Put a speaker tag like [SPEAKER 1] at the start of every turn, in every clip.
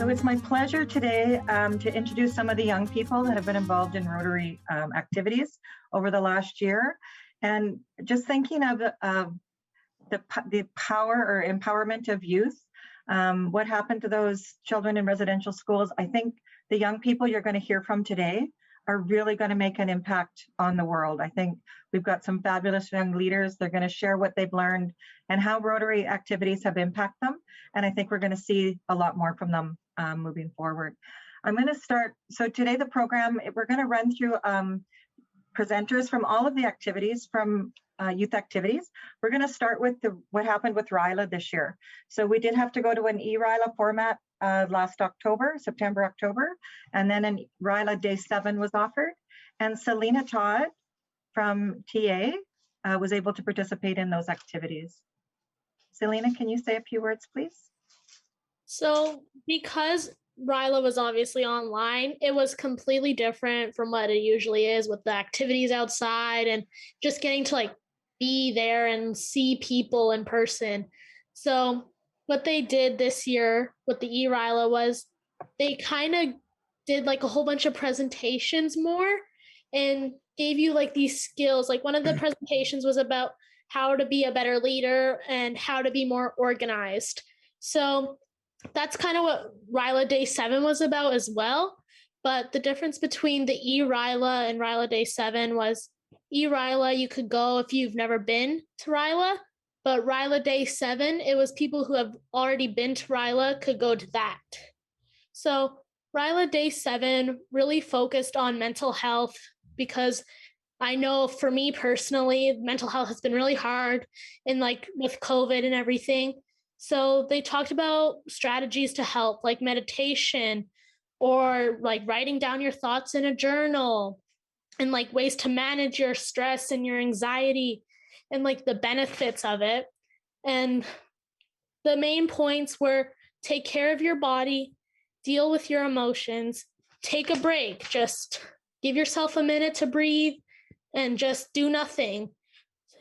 [SPEAKER 1] So it's my pleasure today to introduce some of the young people that have been involved in Rotary activities over the last year. And just thinking of the power or empowerment of youth, what happened to those children in residential schools. I think the young people you're going to hear from today are really going to make an impact on the world. I think we've got some fabulous young leaders. They're going to share what they've learned and how Rotary activities have impacted them. And I think we're going to see a lot more from them moving forward. I'm going to start. So today the program, we're going to run through presenters from all of the activities from youth activities. We're going to start with what happened with RILA this year. So we did have to go to an e-RILA format last October, September, October, and then an RILA Day 7 was offered. And Selena Tod from TA was able to participate in those activities. Selena, can you say a few words, please?
[SPEAKER 2] So because RILA was obviously online, it was completely different from what it usually is with the activities outside and just getting to be there and see people in person. So what they did this year with the e-RILA was they kind of did a whole bunch of presentations more and gave you these skills. One of the presentations was about how to be a better leader and how to be more organized. So that's kind of what RILA Day 7 was about as well. But the difference between the e-RILA and RILA Day 7 was e-RILA, you could go if you've never been to RILA, but RILA Day 7, it was people who have already been to RILA could go to that. So RILA Day 7 really focused on mental health because I know for me personally, mental health has been really hard and with COVID and everything. So they talked about strategies to help, like meditation or writing down your thoughts in a journal and ways to manage your stress and your anxiety and the benefits of it. And the main points were take care of your body, deal with your emotions, take a break, just give yourself a minute to breathe and just do nothing.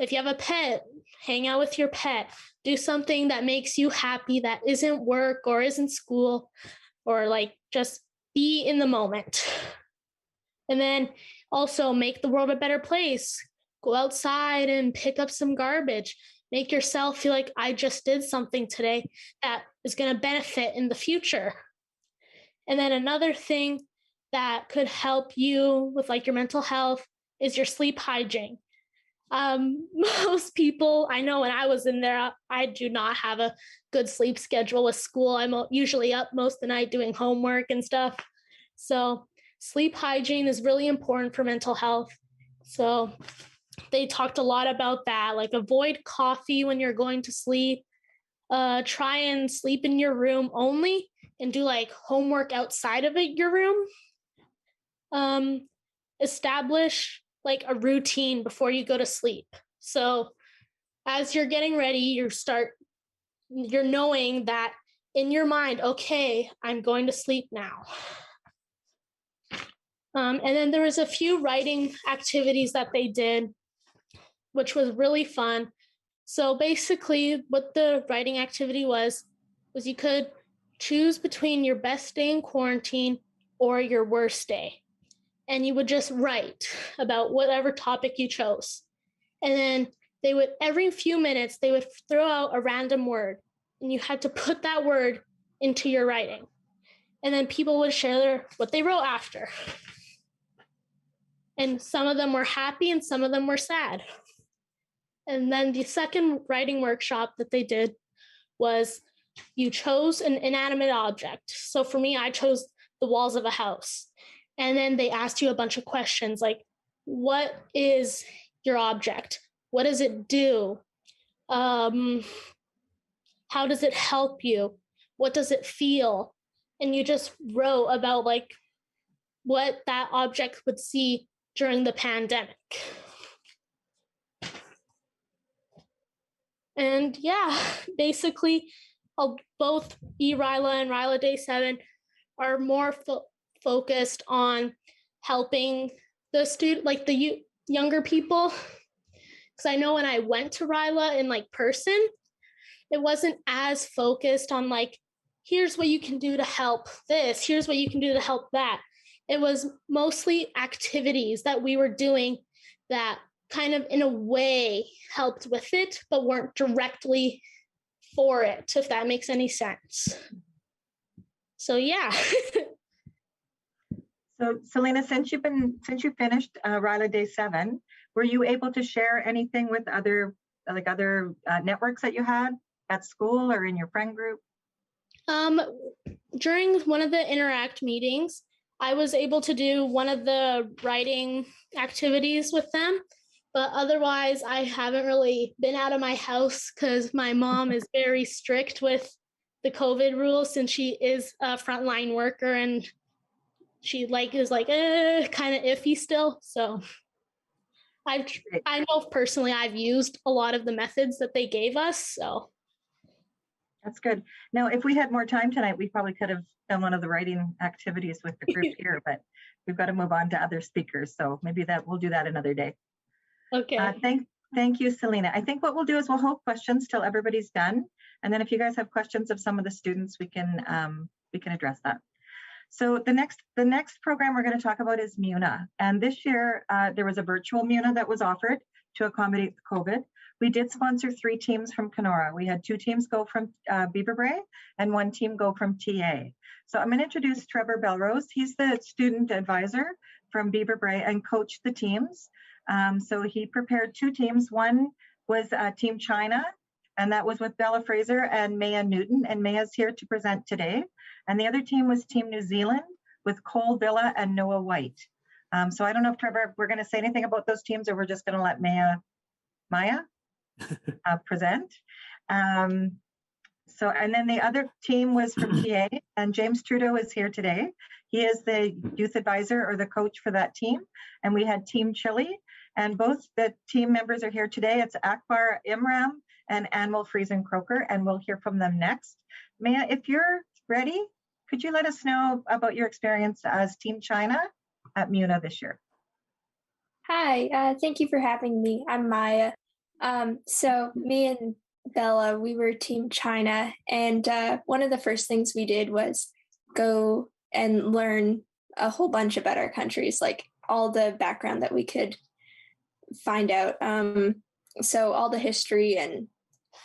[SPEAKER 2] If you have a pet, hang out with your pet. Do something that makes you happy that isn't work or isn't school, or just be in the moment. And then also make the world a better place. Go outside and pick up some garbage. Make yourself feel like I just did something today that is going to benefit in the future. And then another thing that could help you with your mental health is your sleep hygiene. Most people, I know when I was in there, I do not have a good sleep schedule with school. I'm usually up most of the night doing homework and stuff. So sleep hygiene is really important for mental health. So they talked a lot about that, avoid coffee when you're going to sleep. Try and sleep in your room only and do homework outside of your room. Establish a routine before you go to sleep. So as you're getting ready, you're knowing that in your mind, okay, I'm going to sleep now. And then there was a few writing activities that they did, which was really fun. So basically what the writing activity was you could choose between your best day in quarantine or your worst day. And you would just write about whatever topic you chose. And then they would, every few minutes, they would throw out a random word. And you had to put that word into your writing. And then people would share what they wrote after. And some of them were happy and some of them were sad. And then the second writing workshop that they did was you chose an inanimate object. So for me, I chose the walls of a house. And then they asked you a bunch of questions what is your object? What does it do? How does it help you? What does it feel? And you just wrote about what that object would see during the pandemic. And yeah, basically both e-RILA and RILA Day 7 are more focused on helping the younger people. Because I know when I went to RILA in person, it wasn't as focused on here's what you can do to help this, here's what you can do to help that. It was mostly activities that we were doing that kind of in a way helped with it, but weren't directly for it, if that makes any sense. So yeah.
[SPEAKER 1] So Selena, since you finished RILA Day 7, were you able to share anything with other networks that you had at school or in your friend group?
[SPEAKER 2] During one of the Interact meetings, I was able to do one of the writing activities with them, but otherwise I haven't really been out of my house because my mom is very strict with the COVID rules since she is a frontline worker and she is kind of iffy still. So I know personally I've used a lot of the methods that they gave us. So
[SPEAKER 1] that's good. Now, if we had more time tonight, we probably could have done one of the writing activities with the group here, but we've got to move on to other speakers. So maybe we'll do that another day.
[SPEAKER 2] Okay.
[SPEAKER 1] Thank you, Selena. I think what we'll do is we'll hold questions till everybody's done. And then if you guys have questions of some of the students, we can address that. So the next program we're going to talk about is MUNA. And this year, there was a virtual MUNA that was offered to accommodate COVID. We did sponsor 3 teams from Kenora. We had 2 teams go from Beaver Brae and 1 team go from TA. So I'm going to introduce Trevor Belrose. He's the student advisor from Beaver Brae and coached the teams. So he prepared 2 teams. One was Team China, and that was with Bella Fraser and Maya Newton, and Maya's here to present today. And the other team was Team New Zealand with Cole Villa and Noah White. So I don't know if Trevor, we're going to say anything about those teams, or we're just going to let Maya present. So, and then the other team was from TA, and James Trudeau is here today. He is the youth advisor or the coach for that team. And we had Team Chile, and both the team members are here today. It's Akbar Imram and Anmol Friesen Croker, and we'll hear from them next. Maya, if you're ready, could you let us know about your experience as Team China at MUNA this year?
[SPEAKER 3] Hi, thank you for having me. I'm Maya. So me and Bella, we were Team China, and one of the first things we did was go and learn a whole bunch about our countries, like all the background that we could find out. So all the history and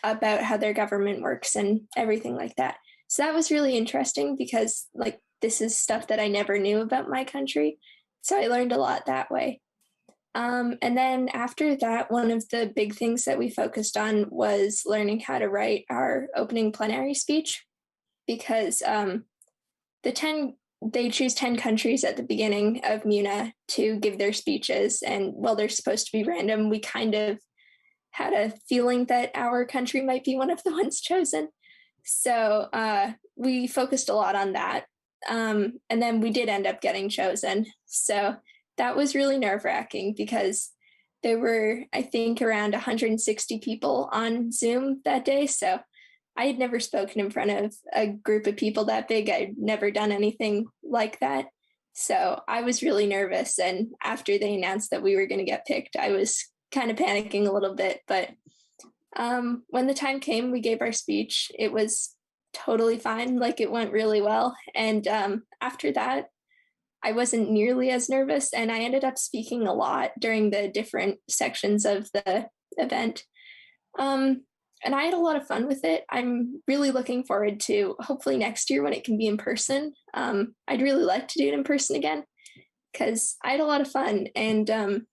[SPEAKER 3] about how their government works and everything like that. So that was really interesting because this is stuff that I never knew about my country. So I learned a lot that way. And then after that, one of the big things that we focused on was learning how to write our opening plenary speech, because they choose 10 countries at the beginning of MUNA to give their speeches. And while they're supposed to be random, we kind of had a feeling that our country might be one of the ones chosen. So we focused a lot on that. And then we did end up getting chosen. So that was really nerve-wracking because there were, I think, around 160 people on Zoom that day. So I had never spoken in front of a group of people that big. I'd never done anything like that. So I was really nervous. And after they announced that we were going to get picked, I was kind of panicking a little bit. But when the time came, we gave our speech. It was totally fine. It went really well. And after that, I wasn't nearly as nervous, and I ended up speaking a lot during the different sections of the event. And I had a lot of fun with it. I'm really looking forward to hopefully next year when it can be in person. I'd really like to do it in person again because I had a lot of fun, and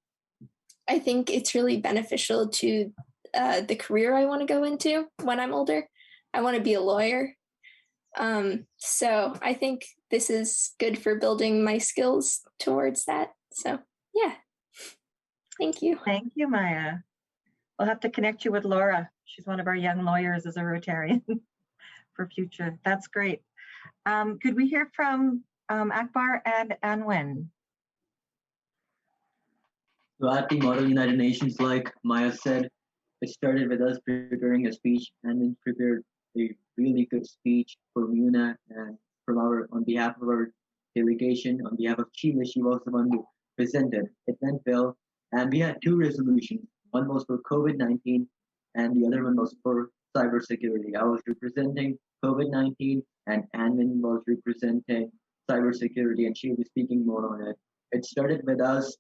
[SPEAKER 3] I think it's really beneficial to the career I want to go into when I'm older. I want to be a lawyer. So I think this is good for building my skills towards that. So yeah, thank you.
[SPEAKER 1] Thank you, Maya. We'll have to connect you with Laura. She's one of our young lawyers as a Rotarian for future. That's great. Could we hear from Akbar and Anwen?
[SPEAKER 4] So at the Model United Nations, like Maya said, it started with us preparing a speech, and then prepared a really good speech for MUNA, and on behalf of our delegation, on behalf of Chile, she was the one who presented. It went well, and we had 2 resolutions. One was for COVID-19, and the other one was for cybersecurity. I was representing COVID-19, and Anvin was representing cybersecurity, and she'll be speaking more on it. It started with us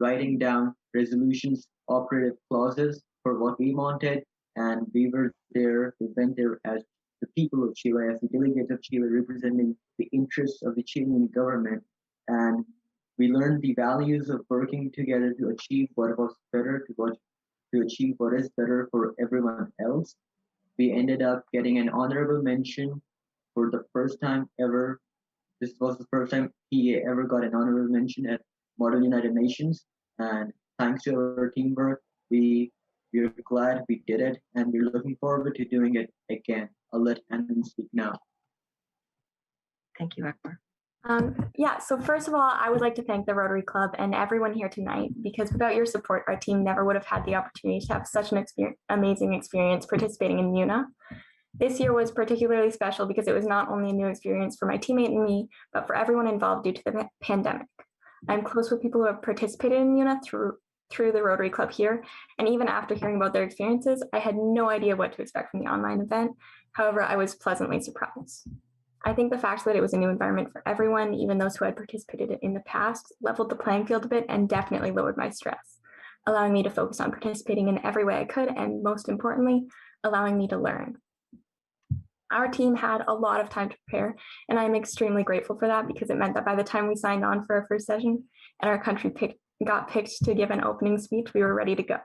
[SPEAKER 4] writing down resolutions, operative clauses for what we wanted, and we were there. We went there as the people of Chile, as the delegates of Chile, representing the interests of the Chilean government, and we learned the values of working together to achieve what was better, to achieve what is better for everyone else. We ended up getting an honorable mention for the first time ever. This was the first time PA ever got an honorable mention at Model United Nations. And thanks to our teamwork, we're glad we did it, and we're looking forward to doing it again. I'll let Anvin speak now.
[SPEAKER 1] Thank you, Akbar.
[SPEAKER 5] So first of all, I would like to thank the Rotary Club and everyone here tonight, because without your support, our team never would have had the opportunity to have such an amazing experience participating in MUNA. This year was particularly special because it was not only a new experience for my teammate and me, but for everyone involved due to the pandemic. I'm close with people who have participated in MUNA through the Rotary Club here, and even after hearing about their experiences, I had no idea what to expect from the online event. However, I was pleasantly surprised. I think the fact that it was a new environment for everyone, even those who had participated in the past, leveled the playing field a bit and definitely lowered my stress, allowing me to focus on participating in every way I could, and most importantly, allowing me to learn. Our team had a lot of time to prepare, and I'm extremely grateful for that, because it meant that by the time we signed on for our first session and our country got picked to give an opening speech, we were ready to go.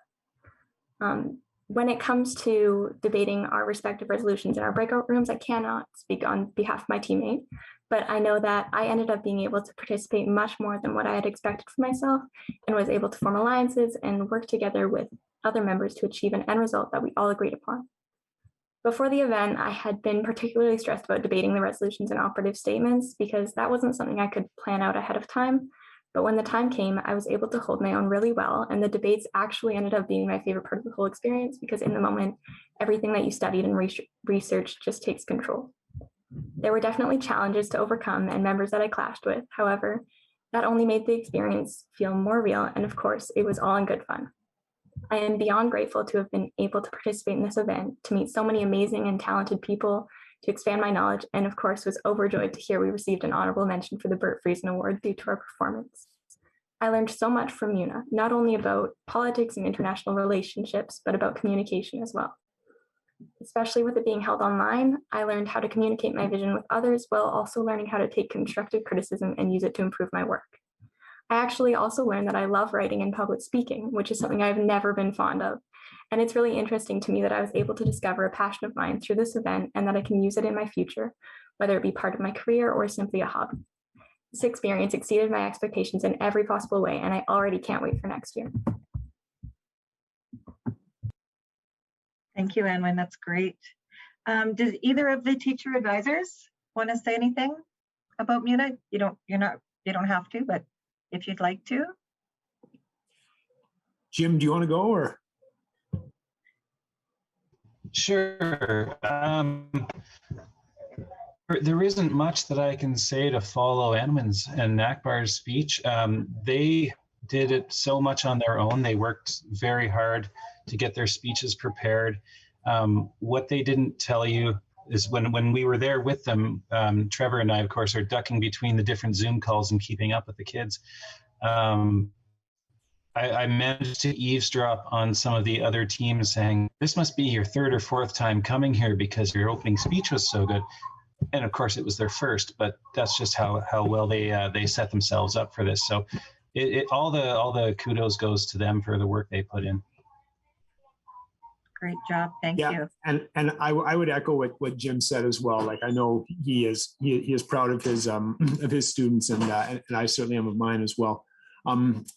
[SPEAKER 5] When it comes to debating our respective resolutions in our breakout rooms, I cannot speak on behalf of my teammate, but I know that I ended up being able to participate much more than what I had expected for myself, and was able to form alliances and work together with other members to achieve an end result that we all agreed upon. Before the event, I had been particularly stressed about debating the resolutions and operative statements, because that wasn't something I could plan out ahead of time. But when the time came, I was able to hold my own really well, and the debates actually ended up being my favorite part of the whole experience, because in the moment, everything that you studied and researched just takes control. There were definitely challenges to overcome and members that I clashed with. However, that only made the experience feel more real, and of course, it was all in good fun. I am beyond grateful to have been able to participate in this event, to meet so many amazing and talented people, to expand my knowledge, and of course was overjoyed to hear we received an honorable mention for the Bert Friesen Award due to our performance. I learned so much from MUNA, not only about politics and international relationships, but about communication as well. Especially with it being held online, I learned how to communicate my vision with others, while also learning how to take constructive criticism and use it to improve my work. I actually also learned that I love writing and public speaking, which is something I've never been fond of. And it's really interesting to me that I was able to discover a passion of mine through this event, and that I can use it in my future, whether it be part of my career or simply a hobby. This experience exceeded my expectations in every possible way, and I already can't wait for next year.
[SPEAKER 1] Thank you, Anwin. That's great. Does either of the teacher advisors want to say anything about MUNA? You don't have to, but if you'd like to.
[SPEAKER 6] Jim, do you want to go, or?
[SPEAKER 7] Sure. There isn't much that I can say to follow Anwin's and Akbar's speech. They did it so much on their own. They worked very hard to get their speeches prepared. What they didn't tell you is when we were there with them, Trevor and I, of course, are ducking between the different Zoom calls and keeping up with the kids. I managed to eavesdrop on some of the other teams saying, this must be your third or fourth time coming here because your opening speech was so good. And of course it was their first, but that's just how well they set themselves up for this. So all the kudos goes to them for the work they put in.
[SPEAKER 1] Great job. Thank you.
[SPEAKER 6] And I would echo what Jim said as well. Like, I know he is proud of his students, and I certainly am of mine as well.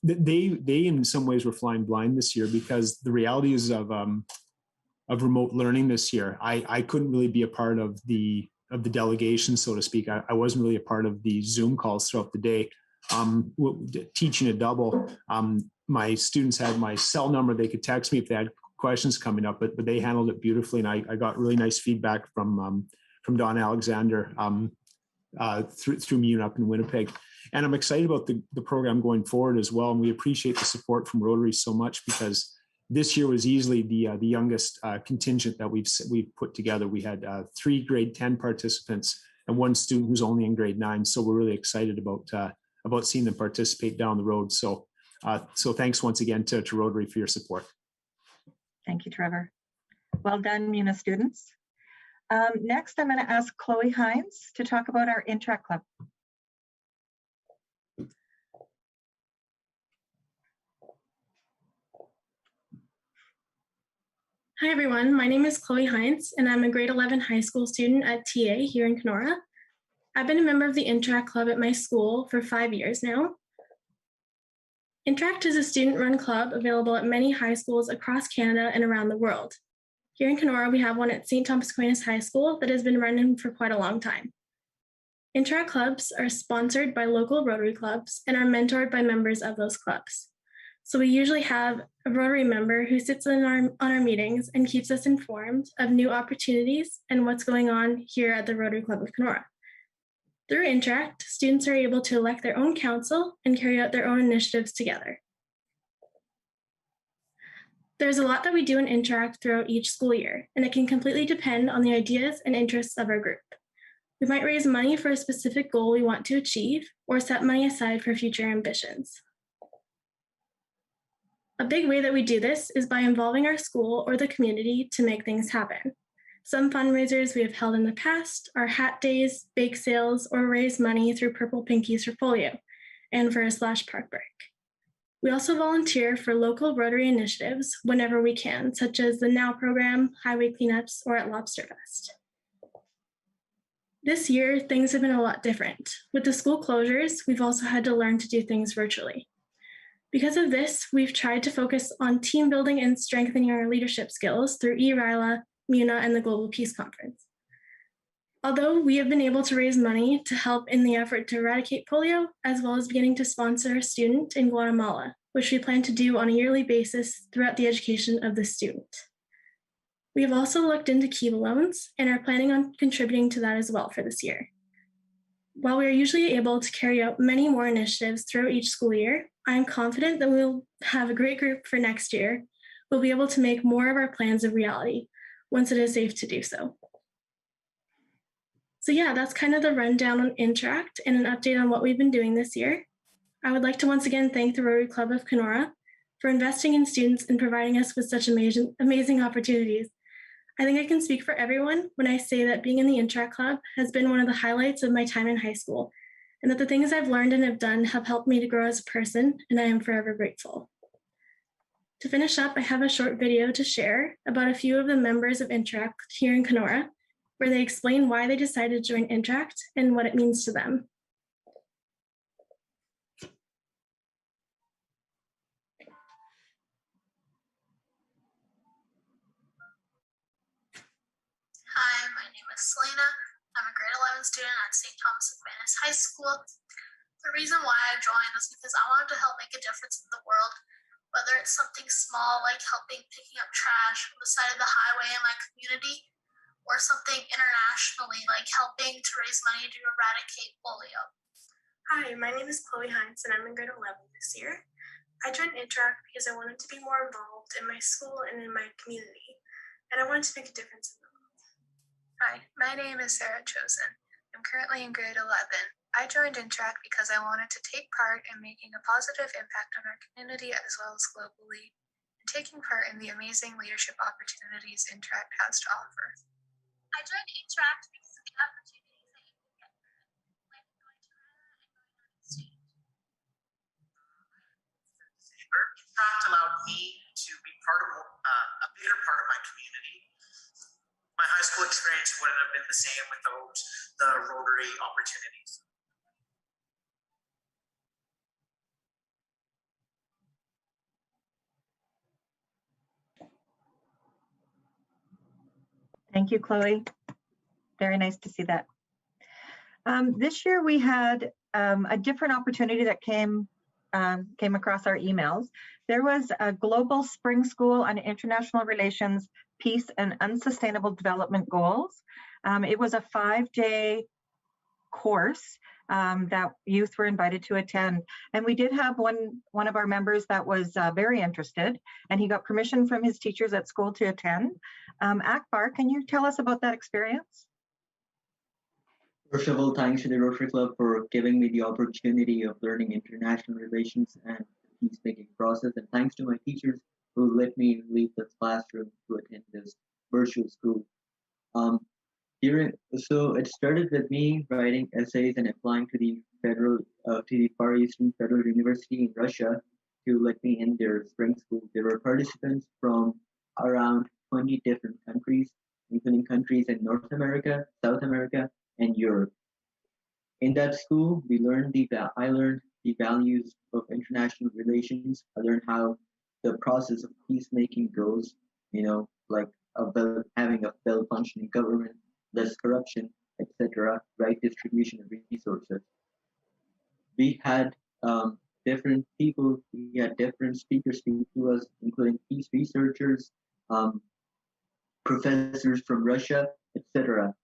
[SPEAKER 6] They in some ways were flying blind this year, because the realities of remote learning this year, I couldn't really be a part of the delegation, so to speak. I wasn't really a part of the Zoom calls throughout the day. Teaching a double, my students had my cell number. They could text me if they had questions coming up, but they handled it beautifully, and I got really nice feedback from Don Alexander through me up in Winnipeg. And I'm excited about the program going forward as well. And we appreciate the support from Rotary so much, because this year was easily the youngest contingent that we've put together. We had 3 grade 10 participants and 1 student who's only in grade 9. So we're really excited about seeing them participate down the road. So thanks once again to Rotary for your support.
[SPEAKER 1] Thank you, Trevor. Well done, MUNA students. Next, I'm going to ask Chloe Hintz to talk about our Interact Club.
[SPEAKER 8] Hi everyone, my name is Chloe Hintz and I'm a grade 11 high school student at TA here in Kenora. I've been a member of the Interact Club at my school for 5 years now. Interact is a student-run club available at many high schools across Canada and around the world. Here in Kenora, we have one at St. Thomas Aquinas High School that has been running for quite a long time. Interact clubs are sponsored by local Rotary clubs and are mentored by members of those clubs. So we usually have a Rotary member who sits in on our meetings and keeps us informed of new opportunities and what's going on here at the Rotary Club of Kenora. Through Interact, students are able to elect their own council and carry out their own initiatives together. There's a lot that we do in Interact throughout each school year, and it can completely depend on the ideas and interests of our group. We might raise money for a specific goal we want to achieve, or set money aside for future ambitions. A big way that we do this is by involving our school or the community to make things happen. Some fundraisers we have held in the past are hat days, bake sales, or raise money through Purple Pinkies for polio and for a Slash Park break. We also volunteer for local Rotary initiatives whenever we can, such as the Now program, highway cleanups, or at Lobster Fest. This year, things have been a lot different. With the school closures, we've also had to learn to do things virtually. Because of this, we've tried to focus on team building and strengthening our leadership skills through ERILA, MUNA, and the Global Peace Conference. Although we have been able to raise money to help in the effort to eradicate polio, as well as beginning to sponsor a student in Guatemala, which we plan to do on a yearly basis throughout the education of the student. We have also looked into Kiva loans and are planning on contributing to that as well for this year. While we are usually able to carry out many more initiatives throughout each school year, I am confident that we'll have a great group for next year. We'll be able to make more of our plans a reality once it is safe to do so. So yeah, that's kind of the rundown on Interact and an update on what we've been doing this year. I would like to once again thank the Rotary Club of Kenora for investing in students and providing us with such amazing opportunities. I think I can speak for everyone when I say that being in the Interact Club has been one of the highlights of my time in high school, and that the things I've learned and have done have helped me to grow as a person, and I am forever grateful. To finish up, I have a short video to share about a few of the members of Interact here in Kenora, where they explain why they decided to join Interact and what it means to them.
[SPEAKER 9] Hi, my name is Selena. I'm a grade 11 student at St. Thomas Aquinas High School. The reason why I joined was because I wanted to help make a difference in the world, whether it's something small like helping picking up trash on the side of the highway in my community, or something internationally like helping to raise money to eradicate polio.
[SPEAKER 8] Hi, my name is Chloe Hintz and I'm in grade 11 this year. I joined Interact because I wanted to be more involved in my school and in my community, and I wanted to make a difference in the world.
[SPEAKER 9] Hi, my name is Sarah Chosen. I'm currently in grade 11. I joined Interact because I wanted to take part in making a positive impact on our community as well as globally, and taking part in the amazing leadership opportunities Interact has to offer. I joined Interact because of the opportunities that you can get from it, like going to RILA and going on exchange.
[SPEAKER 10] Interact allowed me to be part of a bigger part of my community. My high school experience wouldn't have been the same without the Rotary opportunities.
[SPEAKER 1] Thank you, Chloe. Very nice to see that. This year we had a different opportunity that came across our emails. There was a Global Spring School on International Relations, Peace and Unsustainable Development Goals. It was a 5-day course that youth were invited to attend. And we did have one of our members that was very interested, and he got permission from his teachers at school to attend. Akbar, can you tell us about that experience?
[SPEAKER 4] First of all, thanks to the Rotary Club for giving me the opportunity of learning international relations and the peacemaking process, and thanks to my teachers who let me leave the classroom to attend this virtual school. So it started with me writing essays and applying to the Far Eastern Federal University in Russia to let me in their spring school. There were participants from around 20 different countries, including countries in North America, South America, and Europe. In that school, I learned the values of international relations. I learned how the process of peacemaking goes, like having a well-functioning government, less corruption, etc., right distribution of resources. We had different people, we had different speakers speak to us, including peace researchers, professors from Russia, etc.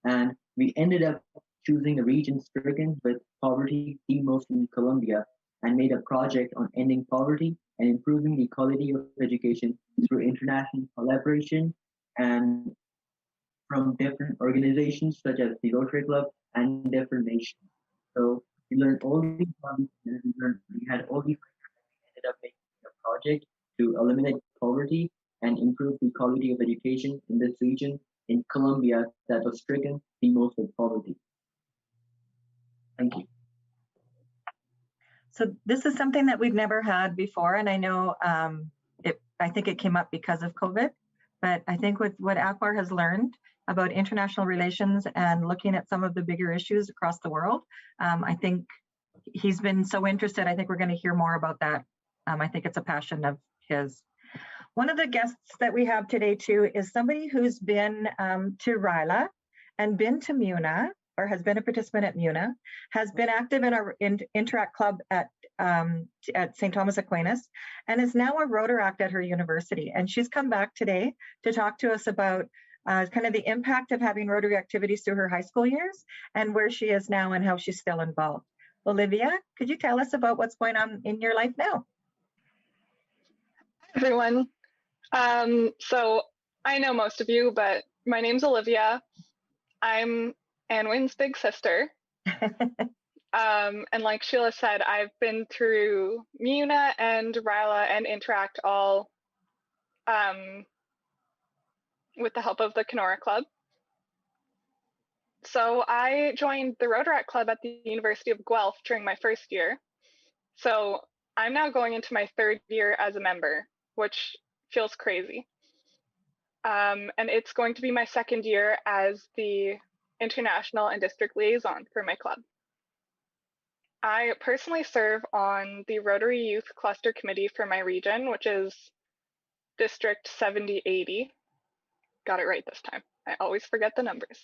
[SPEAKER 4] And we ended up choosing a region stricken with poverty, the most in Colombia, and made a project on ending poverty and improving the quality of education through international collaboration and from different organizations such as the Rotary Club and different nations. So we learned all these values, and we had all these, we ended up making a project to eliminate poverty and improve the quality of education in this region in Colombia that was stricken the most with poverty. Thank you.
[SPEAKER 1] So this is something that we've never had before, and I know I think it came up because of COVID, but I think with what Akbar has learned about international relations and looking at some of the bigger issues across the world, I think he's been so interested. I think we're going to hear more about that. I think it's a passion of his. One of the guests that we have today too is somebody who's been to RILA and been to MUNA, or has been a participant at MUNA, has been active in our Interact Club at St. Thomas Aquinas, and is now a Rotaract at her university. And she's come back today to talk to us about kind of the impact of having Rotary activities through her high school years and where she is now and how she's still involved. Olivia, could you tell us about what's going on in your life now?
[SPEAKER 11] Hi, everyone. So I know most of you, but my name's Olivia. I'm Anwin's big sister. And like Sheila said, I've been through MUNA and RILA and Interact all with the help of the Kenora Club. So I joined the Rotaract Club at the University of Guelph during my first year. So I'm now going into my third year as a member, which feels crazy. And it's going to be my second year as the international and district liaison for my club. I personally serve on the Rotary Youth Cluster Committee for my region, which is District 7080. Got it right this time. I always forget the numbers.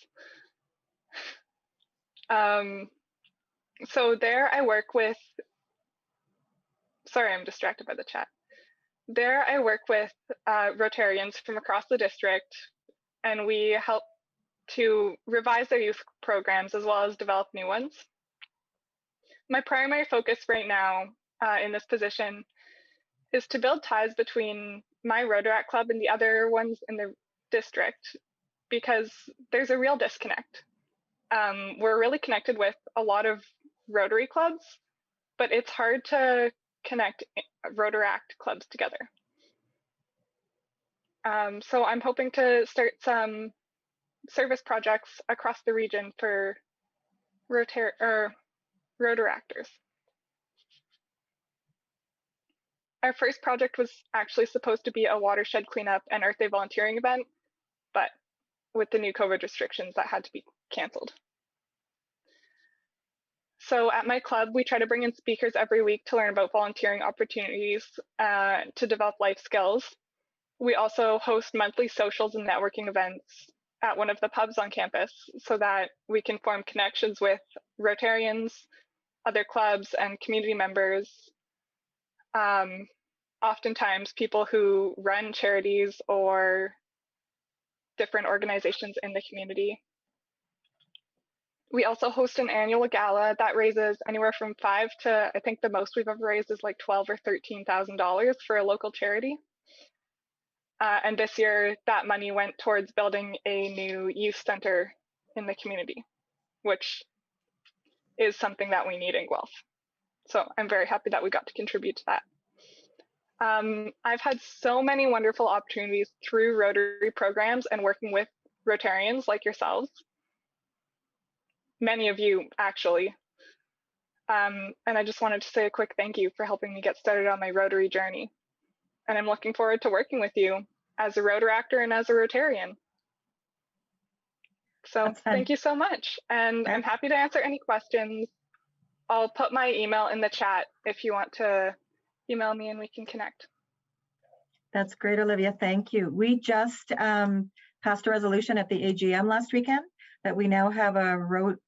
[SPEAKER 11] So there I work with, sorry, I'm distracted by the chat. There I work with Rotarians from across the district, and we help to revise their youth programs as well as develop new ones. My primary focus right now in this position is to build ties between my Rotaract Club and the other ones in the district, because there's a real disconnect. We're really connected with a lot of Rotary clubs, but it's hard to connect Rotaract clubs together. So I'm hoping to start some service projects across the region for Rotaractors. Our first project was actually supposed to be a watershed cleanup and Earth Day volunteering event, but with the new COVID restrictions, that had to be canceled. So at my club, we try to bring in speakers every week to learn about volunteering opportunities to develop life skills. We also host monthly socials and networking events at one of the pubs on campus so that we can form connections with Rotarians, other clubs, and community members. Oftentimes people who run charities or different organizations in the community. We also host an annual gala that raises anywhere from $5,000 to, I think the most we've ever raised is like $12,000 or $13,000 for a local charity. And this year, that money went towards building a new youth center in the community, which is something that we need in Guelph. So I'm very happy that we got to contribute to that. I've had so many wonderful opportunities through Rotary programs and working with Rotarians like yourselves. Many of you, actually. And I just wanted to say a quick thank you for helping me get started on my Rotary journey. And I'm looking forward to working with you as a Rotaractor and as a Rotarian. So thank you so much. And I'm happy to answer any questions. I'll put my email in the chat if you want to email me and we can connect.
[SPEAKER 1] That's great, Olivia. Thank you. We just passed a resolution at the AGM last weekend that we now have a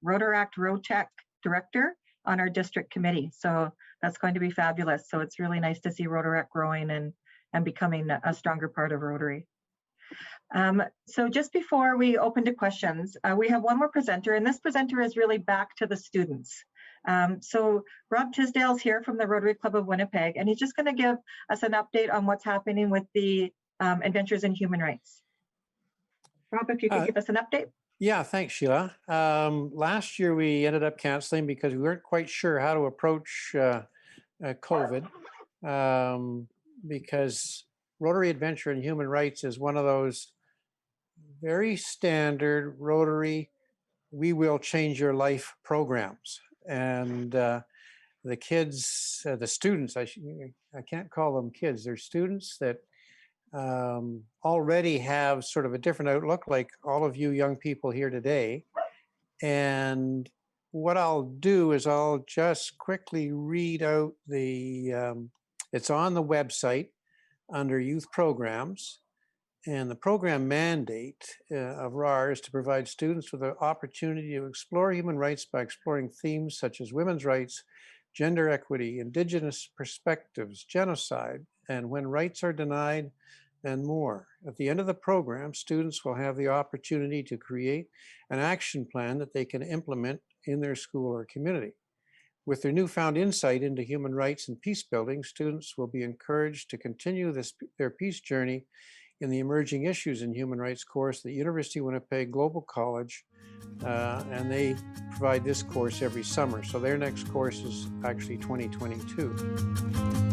[SPEAKER 1] Rotaract RoTech director on our district committee. So that's going to be fabulous. So it's really nice to see Rotaract growing and becoming a stronger part of Rotary. So just before we open to questions, we have one more presenter, and this presenter is really back to the students. So Rob Tisdale's here from the Rotary Club of Winnipeg, and he's just going to give us an update on what's happening with the Adventures in Human Rights. Rob, if you could give us an update.
[SPEAKER 12] Yeah, thanks, Sheila. Last year we ended up canceling because we weren't quite sure how to approach COVID, because Rotary Adventure in Human Rights is one of those very standard Rotary, we will change your life programs. And the kids, the students, I can't call them kids, they're students that already have sort of a different outlook, like all of you young people here today. And what I'll do is I'll just quickly read out it's on the website under youth programs. And the program mandate of RAR is to provide students with the opportunity to explore human rights by exploring themes such as women's rights, gender equity, indigenous perspectives, genocide, and when rights are denied, and more. At the end of the program, students will have the opportunity to create an action plan that they can implement in their school or community. With their newfound insight into human rights and peace building, students will be encouraged to continue their peace journey in the Emerging Issues in Human Rights course at the University of Winnipeg Global College, and they provide this course every summer. So their next course is actually 2022.